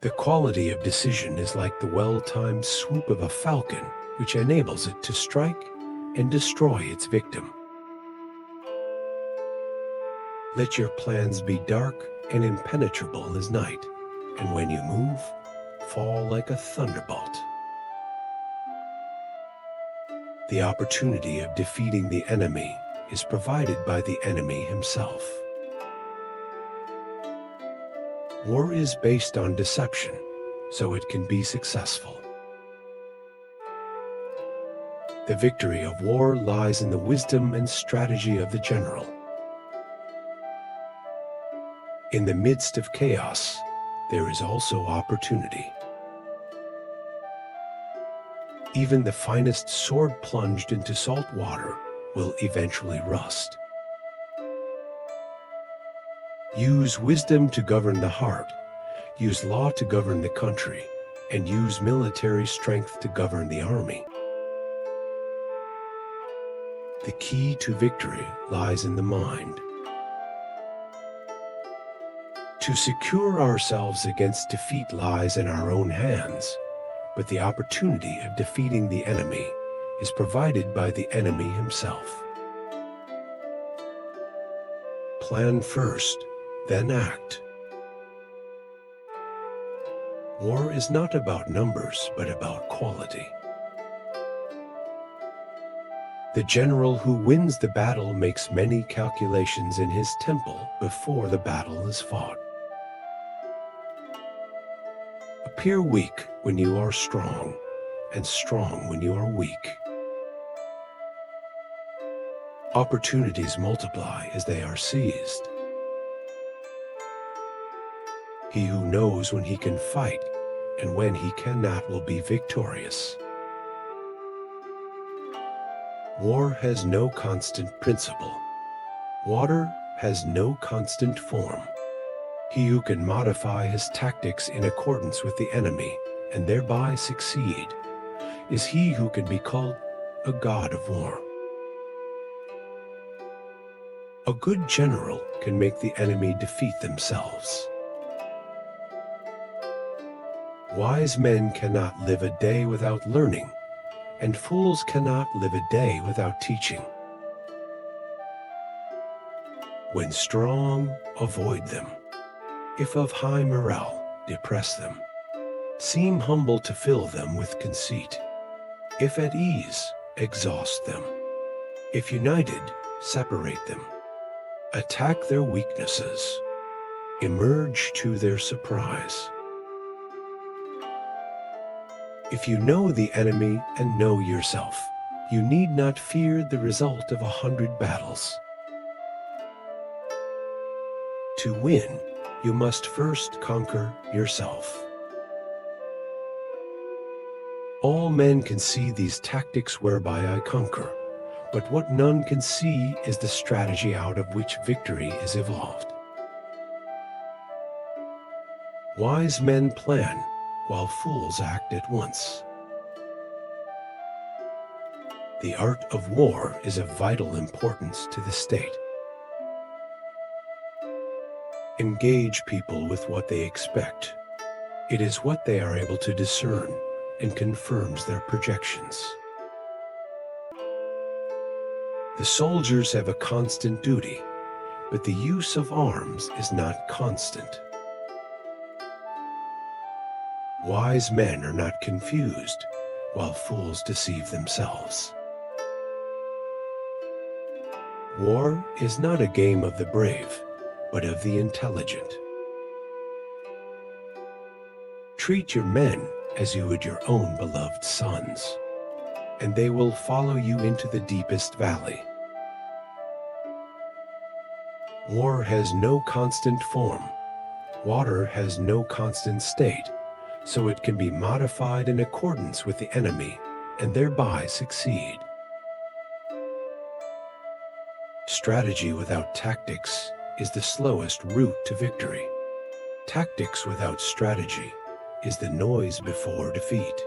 The quality of decision is like the well-timed swoop of a falcon, which enables it to strike and destroy its victim. Let your plans be dark and impenetrable as night, and when you move, fall like a thunderbolt. The opportunity of defeating the enemy is provided by the enemy himself. War is based on deception, so it can be successful. The victory of war lies in the wisdom and strategy of the general. In the midst of chaos, there is also opportunity. Even the finest sword plunged into salt water will eventually rust. Use wisdom to govern the heart, use law to govern the country, and use military strength to govern the army. The key to victory lies in the mind. To secure ourselves against defeat lies in our own hands, but the opportunity of defeating the enemy is provided by the enemy himself. Plan first, then act. War is not about numbers, but about quality. The general who wins the battle makes many calculations in his temple before the battle is fought. Appear weak when you are strong, and strong when you are weak. Opportunities multiply as they are seized. He who knows when he can fight and when he cannot will be victorious. War has no constant principle. Water has no constant form. He who can modify his tactics in accordance with the enemy and thereby succeed is he who can be called a god of war. A good general can make the enemy defeat themselves. Wise men cannot live a day without learning, and fools cannot live a day without teaching. When strong, avoid them. If of high morale, depress them. Seem humble to fill them with conceit. If at ease, exhaust them. If united, separate them. Attack their weaknesses. Emerge to their surprise. If you know the enemy and know yourself, you need not fear the result of 100 battles. To win, you must first conquer yourself. All men can see these tactics whereby I conquer, but what none can see is the strategy out of which victory is evolved. Wise men plan, while fools act at once. The art of war is of vital importance to the state. Engage people with what they expect. It is what they are able to discern and confirms their projections. The soldiers have a constant duty, but the use of arms is not constant. Wise men are not confused, while fools deceive themselves. War is not a game of the brave, but of the intelligent. Treat your men as you would your own beloved sons, and they will follow you into the deepest valley. War has no constant form. Water has no constant state, so it can be modified in accordance with the enemy and thereby succeed. Strategy without tactics is the slowest route to victory. Tactics without strategy is the noise before defeat.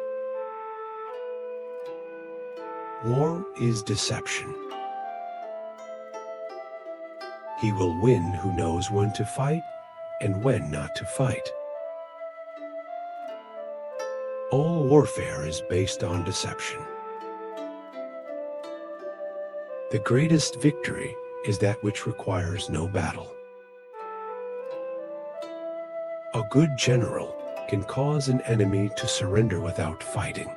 War is deception. He will win who knows when to fight and when not to fight. All warfare is based on deception. The greatest victory is that which requires no battle. A good general can cause an enemy to surrender without fighting.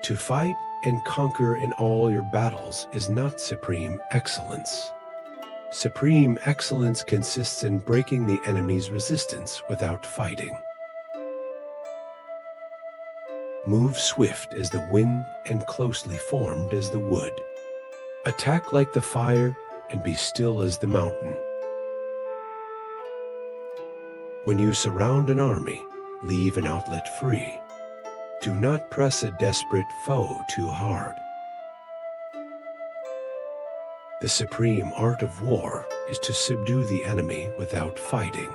To fight and conquer in all your battles is not supreme excellence. Supreme excellence consists in breaking the enemy's resistance without fighting. Move swift as the wind and closely formed as the wood. Attack like the fire and be still as the mountain. When you surround an army, leave an outlet free. Do not press a desperate foe too hard. The supreme art of war is to subdue the enemy without fighting.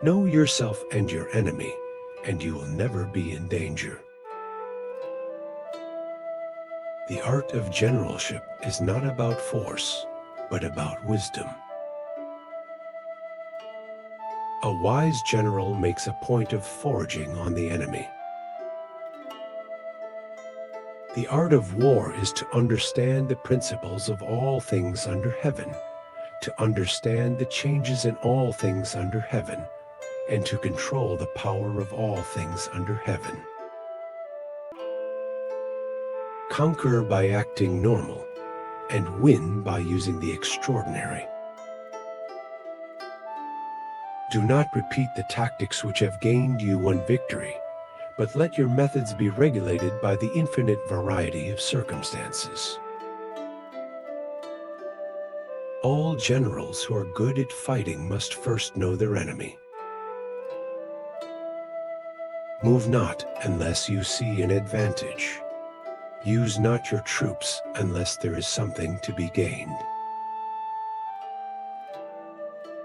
Know yourself and your enemy, and you will never be in danger. The art of generalship is not about force, but about wisdom. A wise general makes a point of foraging on the enemy. The art of war is to understand the principles of all things under heaven, to understand the changes in all things under heaven, and to control the power of all things under heaven. Conquer by acting normal, and win by using the extraordinary. Do not repeat the tactics which have gained you one victory, but let your methods be regulated by the infinite variety of circumstances. All generals who are good at fighting must first know their enemy. Move not unless you see an advantage. Use not your troops unless there is something to be gained.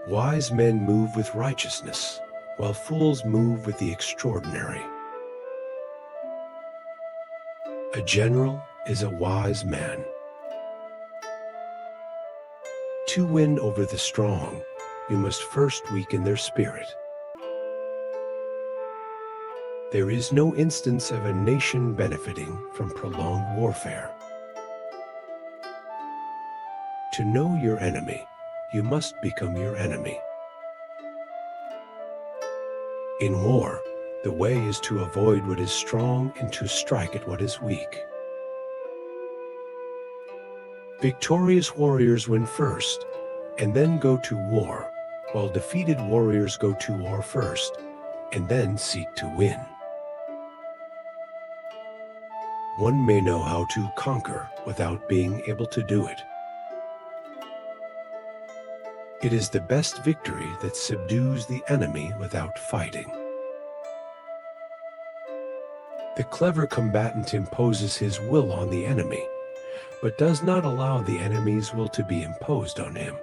Wise men move with righteousness, while fools move with the extraordinary. A general is a wise man. To win over the strong, you must first weaken their spirit. There is no instance of a nation benefiting from prolonged warfare. To know your enemy, you must become your enemy. In war, the way is to avoid what is strong and to strike at what is weak. Victorious warriors win first, and then go to war, while defeated warriors go to war first, and then seek to win. One may know how to conquer without being able to do it. It is the best victory that subdues the enemy without fighting. The clever combatant imposes his will on the enemy, but does not allow the enemy's will to be imposed on him.